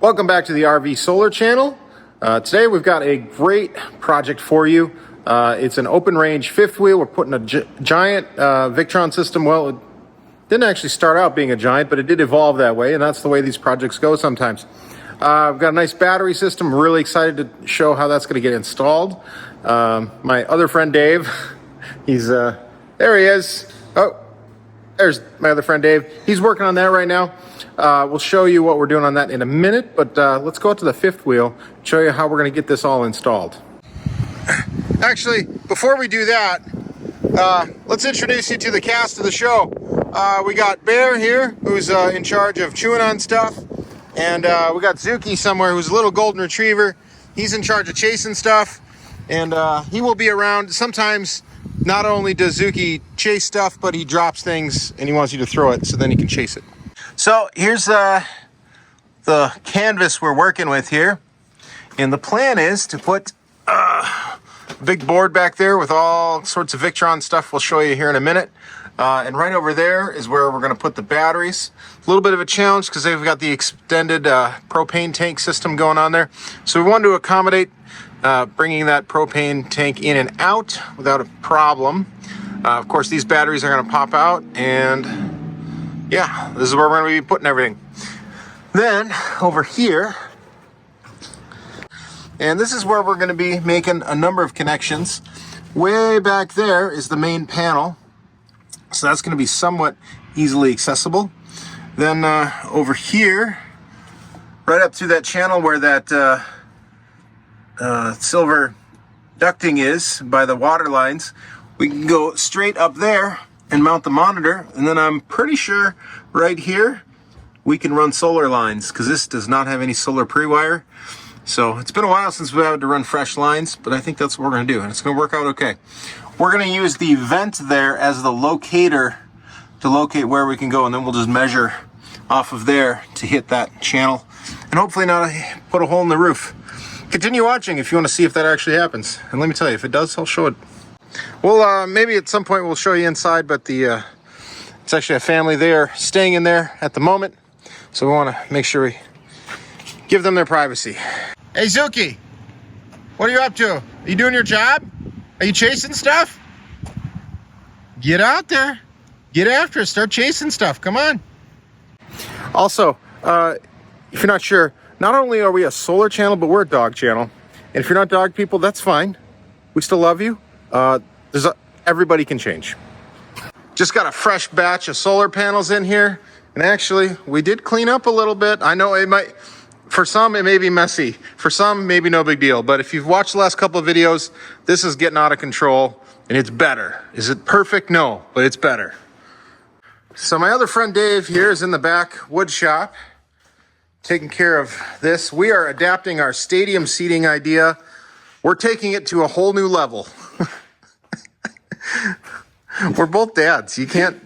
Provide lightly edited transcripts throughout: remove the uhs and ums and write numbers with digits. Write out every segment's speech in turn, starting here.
Welcome back to the RV Solar Channel. Today we've got a great project for you. It's an open range fifth wheel. We're putting a giant Victron system. Well, it didn't actually start out being a giant, but it did evolve that way, and that's the way these projects go sometimes. We've got a nice battery system. Really excited to show how that's going to get installed. My other friend Dave, there he is. Oh, there's my other friend Dave. He's working on that right now. We'll show you what we're doing on that in a minute, but let's go out to the fifth wheel, show you how we're going to get this all installed. Actually, before we do that, let's introduce you to the cast of the show. We got Bear here, who's in charge of chewing on stuff, and we got Zuki somewhere, who's a little golden retriever. He's in charge of chasing stuff, and he will be around. Sometimes not only does Zuki chase stuff, but he drops things and he wants you to throw it so then he can chase it. So here's the canvas we're working with here, and the plan is to put a big board back there with all sorts of Victron stuff we'll show you here in a minute, and right over there is where we're going to put the batteries. A little bit of a challenge because they've got the extended propane tank system going on there, so we wanted to accommodate bringing that propane tank in and out without a problem. Of course, these batteries are going to pop out, and yeah, this is where we're going to be putting everything. Then over here, and this is where we're going to be making a number of connections. Way back there is the main panel, so that's going to be somewhat easily accessible. Then over here, right up through that channel where that silver ducting is by the water lines, we can go straight up there and mount the monitor, and then I'm pretty sure right here we can run solar lines, because this does not have any solar pre-wire. So it's been a while since we had to run fresh lines, but I think that's what we're going to do, and it's going to work out okay. We're going to use the vent there as the locator to locate where we can go, and then we'll just measure off of there to hit that channel, and hopefully not put a hole in the roof. Continue watching if you want to see if that actually happens, and let me tell you, if it does, I'll show it. Well, maybe at some point we'll show you inside, but it's actually a family there staying in there at the moment, so we want to make sure we give them their privacy. Hey Zuki, what are you up to? Are you doing your job? Are you chasing stuff? Get out there, get after it, start chasing stuff, come on. Also, if you're not sure, not only are we a solar channel, but we're a dog channel, and if you're not dog people, that's fine, we still love you. Everybody can change. Just got a fresh batch of solar panels in here, and actually we did clean up a little bit. I know it might, for some it may be messy, for some maybe no big deal, but if you've watched the last couple of videos, this is getting out of control and it's better. Is it perfect? No, but it's better. So my other friend Dave here is in the back wood shop taking care of this. We are adapting our stadium seating idea. We're taking it to a whole new level. We're both dads. You can't.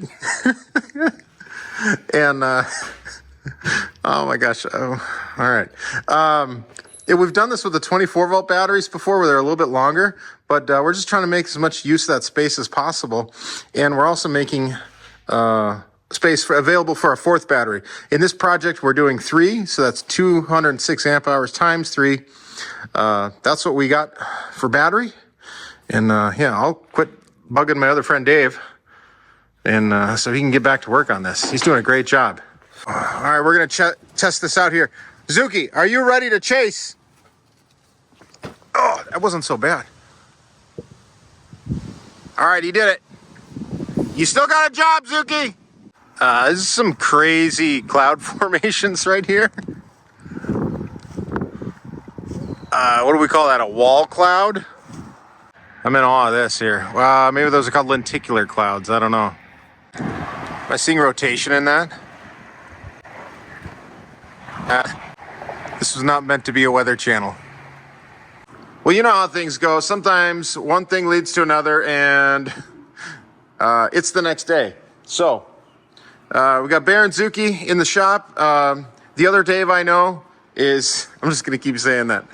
And oh my gosh. Oh, all right. We've done this with the 24-volt batteries before, where they're a little bit longer, but we're just trying to make as much use of that space as possible. And we're also making space available for a fourth battery. In this project, we're doing 3, so that's 206 amp hours times 3. That's what we got for battery. And yeah, I'll quit bugging my other friend Dave, and so he can get back to work on this. He's doing a great job. All right, we're gonna test this out here. Zuki, are you ready to chase? Oh, that wasn't so bad. All right, he did it. You still got a job, Zuki. This is some crazy cloud formations right here. What do we call that, a wall cloud? I'm in awe of this here. Maybe those are called lenticular clouds. I don't know. Am I seeing rotation in that? This was not meant to be a weather channel. Well, you know how things go. Sometimes one thing leads to another, and it's the next day. So, we got Bear and Zuki in the shop. The other Dave I know is, I'm just going to keep saying that.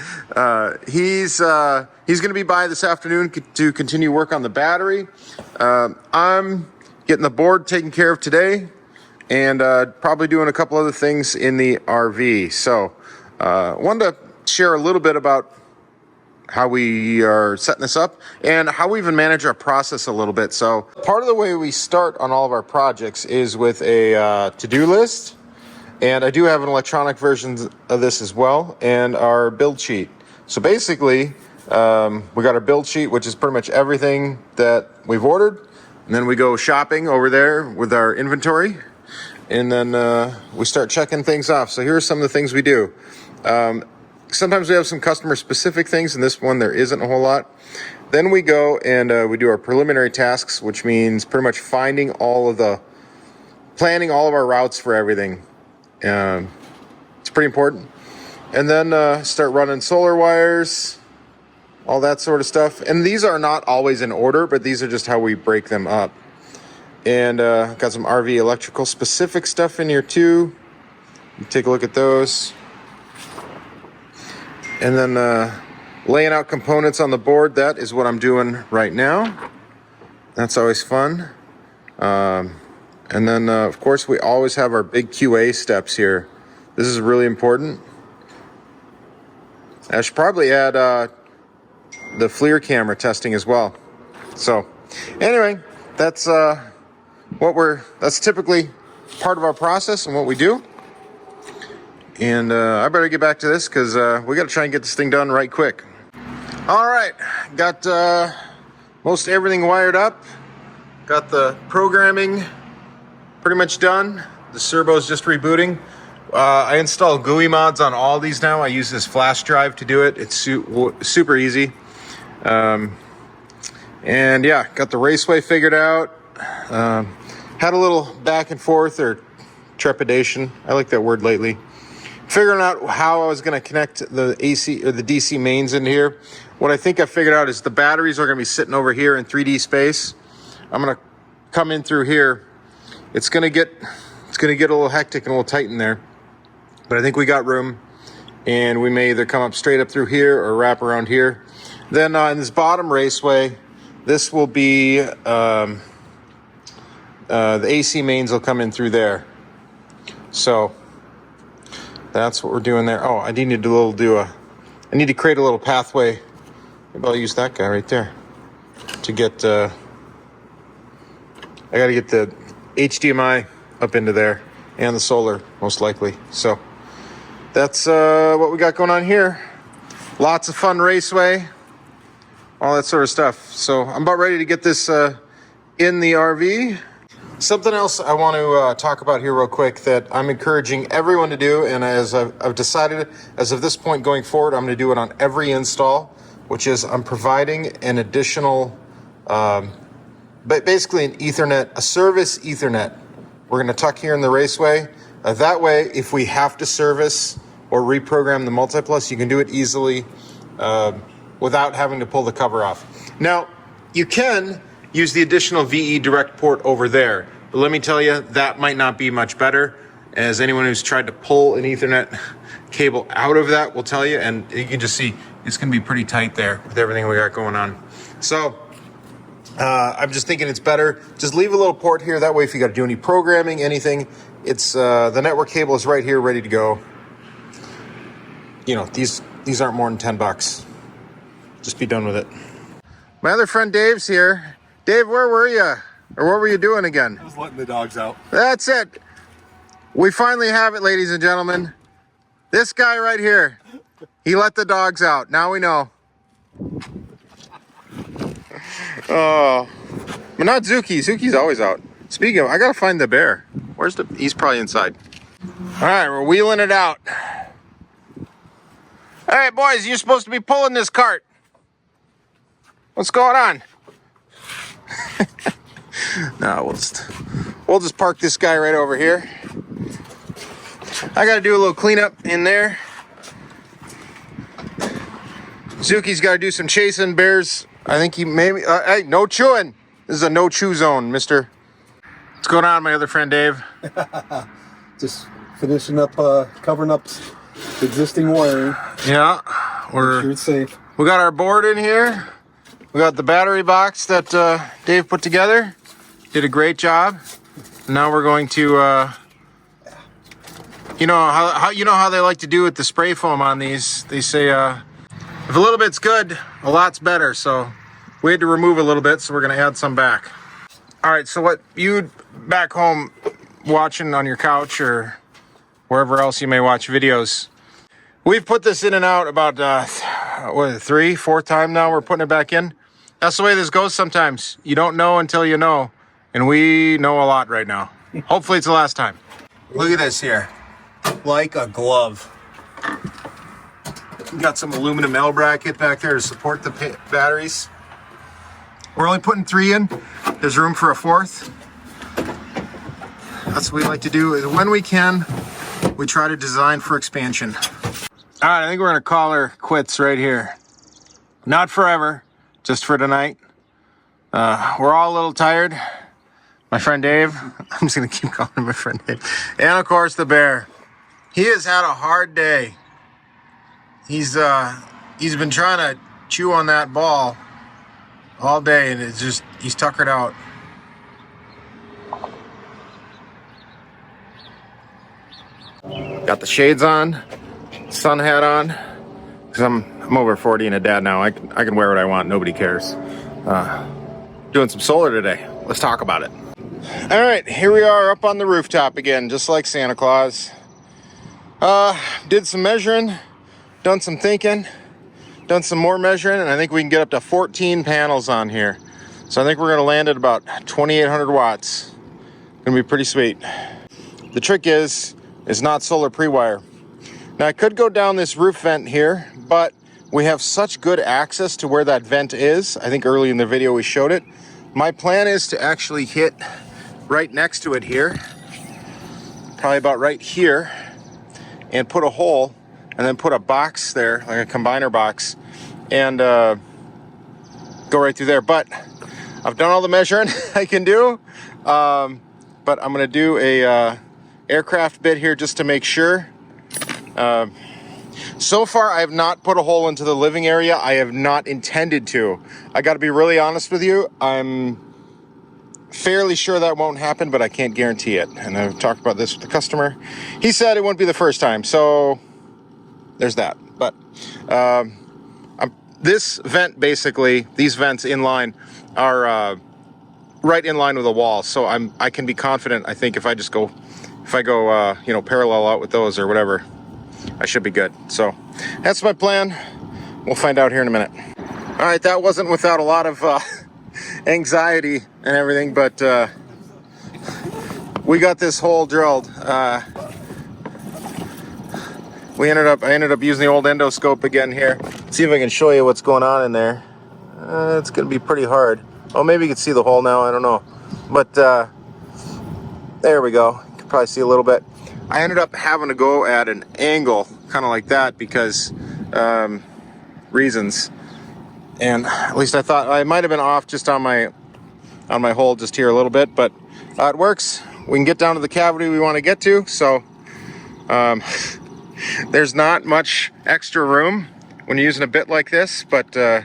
He's going to be by this afternoon to continue work on the battery. I'm getting the board taken care of today, and probably doing a couple other things in the RV. So Wanted to share a little bit about how we are setting this up and how we even manage our process a little bit. So part of the way we start on all of our projects is with a to-do list. And I do have an electronic version of this as well, and our build sheet. So basically, we got our build sheet, which is pretty much everything that we've ordered. And then we go shopping over there with our inventory. And then we start checking things off. So here are some of the things we do. Sometimes we have some customer specific things. In this one, there isn't a whole lot. Then we go and we do our preliminary tasks, which means pretty much planning all of our routes for everything. It's pretty important. And then start running solar wires, all that sort of stuff. And these are not always in order, but these are just how we break them up. And got some RV electrical specific stuff in here too. You take a look at those. And then laying out components on the board, that is what I'm doing right now. That's always fun. And then, of course, we always have our big QA steps here. This is really important. I should probably add the FLIR camera testing as well. So, anyway, that's typically part of our process and what we do. And I better get back to this because we got to try and get this thing done right quick. All right, got most everything wired up. Got the programming pretty much done. The servo's just rebooting. I installed GUI mods on all these now. I use this flash drive to do it. It's super easy. And yeah, got the raceway figured out. Had a little back and forth or trepidation. I like that word lately. Figuring out how I was going to connect the AC or the DC mains in here. What I think I figured out is the batteries are going to be sitting over here in 3D space. I'm going to come in through here. It's going to get a little hectic and a little tight in there, but I think we got room, and we may either come up straight up through here or wrap around here. Then in this bottom raceway, this will be the AC mains will come in through there. So that's what we're doing there. Oh, I need to create a little pathway. Maybe I'll use that guy right there to get. I got to get the HDMI up into there and the solar most likely. So that's what we got going on here. Lots of fun raceway, all that sort of stuff. So I'm about ready to get this in the RV. Something else I want to talk about here real quick that I'm encouraging everyone to do, and as I've decided as of this point going forward, I'm going to do it on every install, which is I'm providing an additional, but basically an Ethernet, a service Ethernet. We're going to tuck here in the raceway. That way, if we have to service or reprogram the Multiplus, you can do it easily without having to pull the cover off. Now, you can use the additional VE direct port over there. But let me tell you, that might not be much better, as anyone who's tried to pull an Ethernet cable out of that will tell you, and you can just see it's going to be pretty tight there with everything we got going on. So I'm just thinking it's better. Just leave a little port here. That way, if you got to do any programming, anything, it's the network cable is right here, ready to go. You know, these aren't more than $10. Just be done with it. My other friend Dave's here. Dave, where were you? Or what were you doing again? I was letting the dogs out. That's it. We finally have it, ladies and gentlemen. This guy right here. He let the dogs out. Now we know. Oh. But not Zuki. Zuki's always out. Speaking of, I gotta find the bear. He's probably inside. All right, we're wheeling it out. All right, boys, you're supposed to be pulling this cart. What's going on? No, we'll just park this guy right over here. I got to do a little cleanup in there. Zuki's got to do some chasing. Bears, I think he maybe. Hey, no chewing. This is a no chew zone, mister. What's going on, my other friend Dave? Just finishing up, covering up existing wiring. Yeah, Make sure it's safe. We got our board in here. We got the battery box that Dave put together. Did a great job. Now we're going to You know how they like to do with the spray foam on these. They say if a little bit's good, a lot's better. So we had to remove a little bit, so we're gonna add some back. All right, so what you back home watching on your couch or wherever else you may watch videos, we've put this in and out about fourth time now we're putting it back in. That's the way this goes sometimes. You don't know until you know, and we know a lot right now. Hopefully it's the last time. Look at this here. Like a glove. Got some aluminum L bracket back there to support the batteries. We're only putting 3 in. There's room for a 4th. That's what we like to do. Is when we can, we try to design for expansion. All right, I think we're gonna call her quits right here. Not forever, just for tonight. We're all a little tired. My friend Dave, I'm just gonna keep calling him my friend Dave. And of course the bear. He has had a hard day. He's been trying to chew on that ball all day, and it's just, he's tuckered out. Got the shades on, sun hat on, because I'm over 40 and a dad now. I can wear what I want, nobody cares. Doing some solar today. Let's talk about it. All right, here we are up on the rooftop again, just like Santa Claus. Did some measuring, done some thinking, done some more measuring, and I think we can get up to 14 panels on here. So I think we're gonna land at about 2,800 watts. Gonna be pretty sweet. The trick is not solar pre-wire. Now I could go down this roof vent here, but we have such good access to where that vent is. I think early in the video we showed it. My plan is to actually hit right next to it here, probably about right here, and put a hole and then put a box there, like a combiner box, and go right through there. But I've done all the measuring I can do, but I'm gonna do a aircraft bit here just to make sure. So far I have not put a hole into the living area. I have not intended to. I gotta be really honest with you. I'm fairly sure that won't happen, but I can't guarantee it. And I've talked about this with the customer. He said it won't be the first time, so there's that. But this vent, basically, these vents in line are right in line with the wall. So I can be confident, I think, if I go parallel out with those or whatever, I should be good. So that's my plan. We'll find out here in a minute. All right, that wasn't without a lot of anxiety and everything, but we got this hole drilled. I ended up using the old endoscope again here. See if I can show you what's going on in there. It's gonna be pretty hard. Oh, maybe you can see the hole now, I don't know. But there we go. You can probably see a little bit. I ended up having to go at an angle, kind of like that, because reasons. And at least I thought I might have been off just on my hole just here a little bit, but it works. We can get down to the cavity we want to get to. So there's not much extra room when you're using a bit like this, but did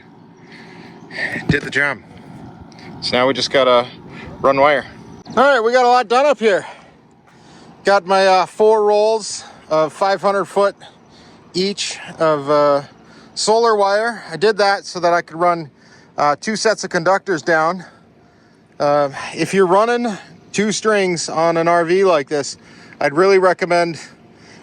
the job. So now we just gotta run wire. All right, we got a lot done up here. Got my 4 rolls of 500 foot each of solar wire. I did that so that I could run 2 sets of conductors down. If you're running 2 strings on an RV like this, I'd really recommend,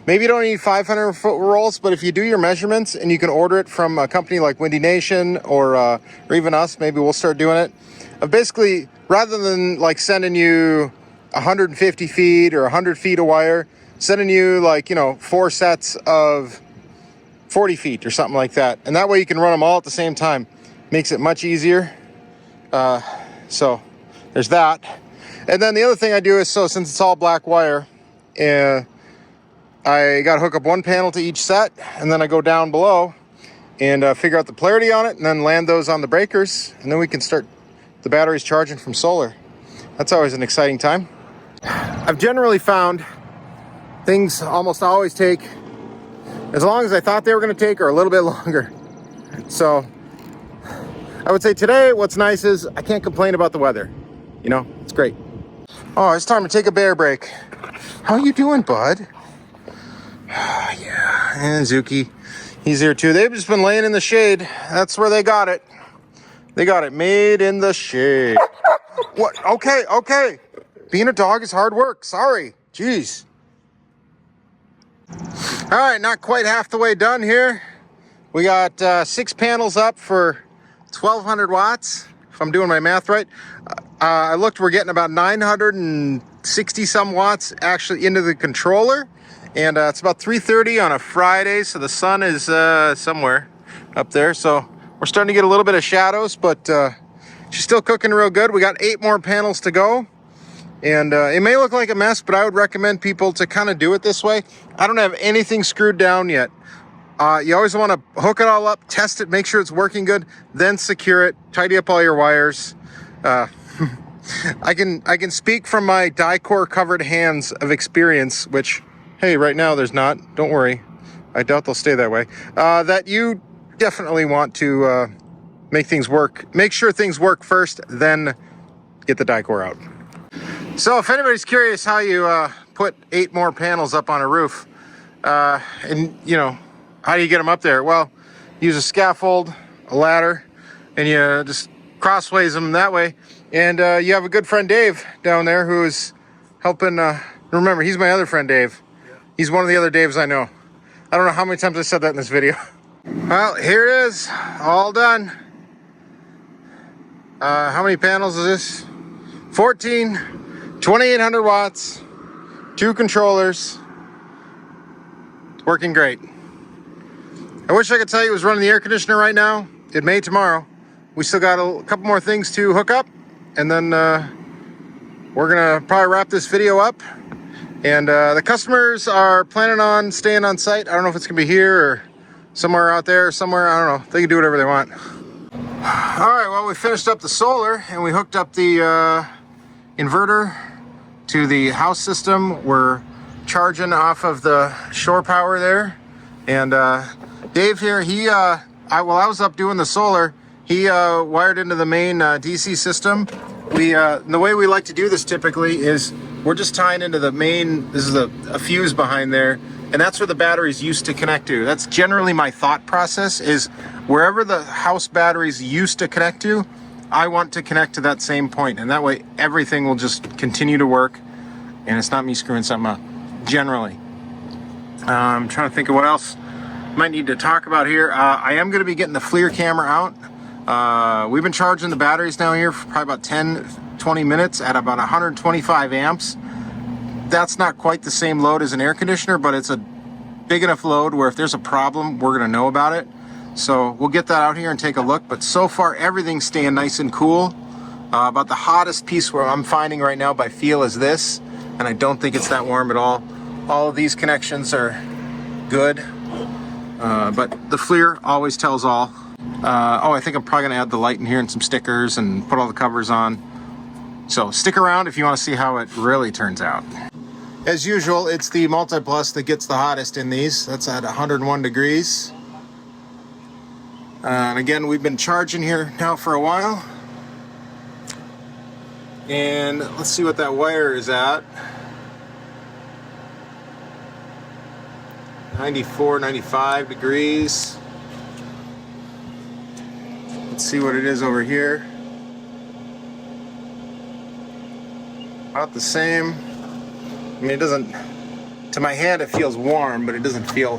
maybe you don't need 500 foot rolls, but if you do your measurements and you can order it from a company like Windy Nation or even us, maybe we'll start doing it. Basically, rather than like sending you 150 feet or 100 feet of wire, sending you 4 sets of 40 feet or something like that. And that way you can run them all at the same time. Makes it much easier. So there's that. And then the other thing I do is, since it's all black wire, I got to hook up 1 panel to each set, and then I go down below and figure out the polarity on it, and then land those on the breakers, and then we can start the batteries charging from solar. That's always an exciting time. I've generally found things almost always take as long as I thought they were going to take, or a little bit longer. So I would say today what's nice is I can't complain about the weather. It's great. Oh, it's time to take a bear break. How you doing, bud? And Zuki, he's here too. They've just been laying in the shade. That's where they got it. They got it made in the shade. What? Okay, okay. Being a dog is hard work. Sorry. Jeez. All right, not quite half the way done here. We got 6 panels up for 1,200 watts, if I'm doing my math right. I looked, we're getting about 960 some watts actually into the controller. And it's about 3:30 on a Friday, so the sun is somewhere up there. So we're starting to get a little bit of shadows, but she's still cooking real good. We got 8 more panels to go. And it may look like a mess, but I would recommend people to kind of do it this way. I don't have anything screwed down yet. You always want to hook it all up, test it, make sure it's working good, then secure it, tidy up all your wires. I can speak from my die-core covered hands of experience, which, hey, right now there's not. Don't worry. I doubt they'll stay that way. That you definitely want to make things work. Make sure things work first, then get the die-core out. So if anybody's curious how you put 8 more panels up on a roof, and you know, how do you get them up there? Well, use a scaffold, a ladder, and you just crossways them that way. And you have a good friend Dave down there who is helping. Remember, he's my other friend Dave. He's one of the other Daves I know. I don't know how many times I said that in this video. Well, here it is, all done. How many panels is this? 14, 2,800 watts, 2 controllers. It's working great. I wish I could tell you it was running the air conditioner right now. It may tomorrow. We still got a couple more things to hook up, and then we're gonna probably wrap this video up. And the customers are planning on staying on site. I don't know if it's gonna be here or somewhere out there, somewhere, I don't know. They can do whatever they want. All right, well, we finished up the solar and we hooked up the inverter to the house system. We're charging off of the shore power there. And Dave here, while I was up doing the solar, he wired into the main DC system. The way we like to do this typically is we're just tying into the main, this is a fuse behind there, and that's where the batteries used to connect to. That's generally my thought process, is wherever the house batteries used to connect to, I want to connect to that same point, and that way everything will just continue to work, and it's not me screwing something up, generally. I'm trying to think of what else might need to talk about here. I am going to be getting the FLIR camera out. We've been charging the batteries down here for probably about 10-20 minutes at about 125 amps. That's not quite the same load as an air conditioner, but it's a big enough load where if there's a problem, we're going to know about it. So we'll get that out here and take a look. But so far, everything's staying nice and cool. About the hottest piece where I'm finding right now by feel is this, and I don't think it's that warm at all. All of these connections are good, but the FLIR always tells all. Oh, I think I'm probably going to add the light in here and some stickers and put all the covers on. So stick around if you want to see how it really turns out. As usual, it's the Multi-Plus that gets the hottest in these. That's at 101 degrees. And again, we've been charging here now for a while. And let's see what that wire is at. 94, 95 degrees. Let's see what it is over here. About the same. I mean, it doesn't, to my hand it feels warm, but it doesn't feel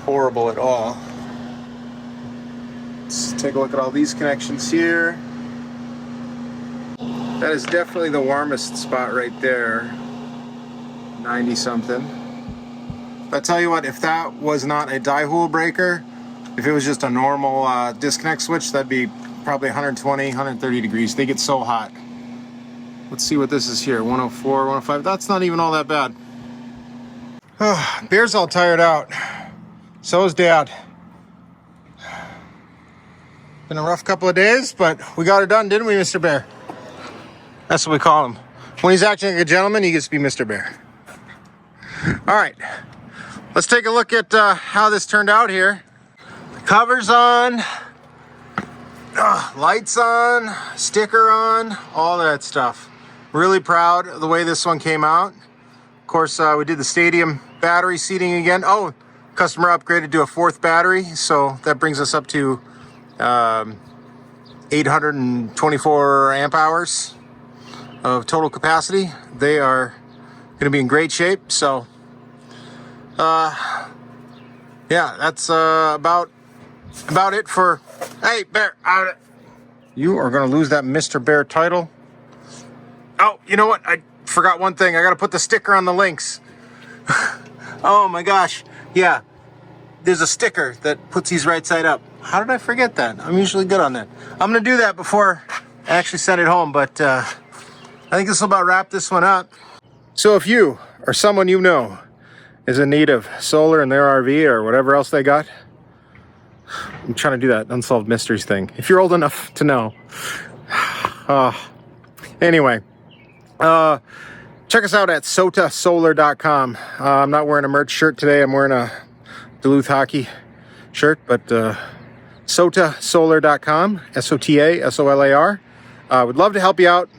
horrible at all. Let's take a look at all these connections here. That is definitely the warmest spot right there. 90 something. But I tell you what, if that was not a die-hole breaker, if it was just a normal disconnect switch, that'd be probably 120, 130 degrees. They get so hot. Let's see what this is here, 104, 105. That's not even all that bad. Oh, Bear's all tired out. So is Dad. Been a rough couple of days, but we got it done, didn't we, Mr. Bear? That's what we call him. When he's acting like a gentleman, he gets to be Mr. Bear. All right, let's take a look at how this turned out here. Cover's on. Lights on, sticker on, all that stuff. Really proud of the way this one came out. Of course, we did the stadium battery seating again. Oh, Customer upgraded to a 4th battery, so that brings us up to 824 amp hours of total capacity. They are going to be in great shape. So yeah, that's about it for... Hey, Bear, you are going to lose that Mr. Bear title. Oh, you know what? I forgot one thing. I got to put the sticker on the links. Oh my gosh. Yeah. There's a sticker that puts these right side up. How did I forget that? I'm usually good on that. I'm going to do that before I actually send it home, but I think this will about wrap this one up. So if you or someone you know is in need of solar in their RV or whatever else they got, I'm trying to do that Unsolved Mysteries thing. If you're old enough to know. Anyway, check us out at sotasolar.com. I'm not wearing a merch shirt today. I'm wearing a Duluth hockey shirt, but sotasolar.com, SOTASOLAR. Would love to help you out.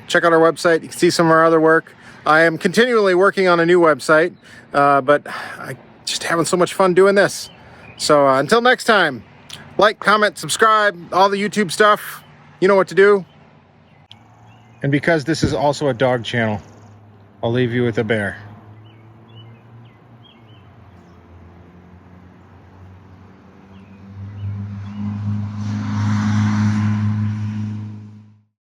Check out our website. You can see some of our other work. I am continually working on a new website, but I just having so much fun doing this. So until next time, like, comment, subscribe, all the YouTube stuff. You know what to do. And because this is also a dog channel, I'll leave you with a bear.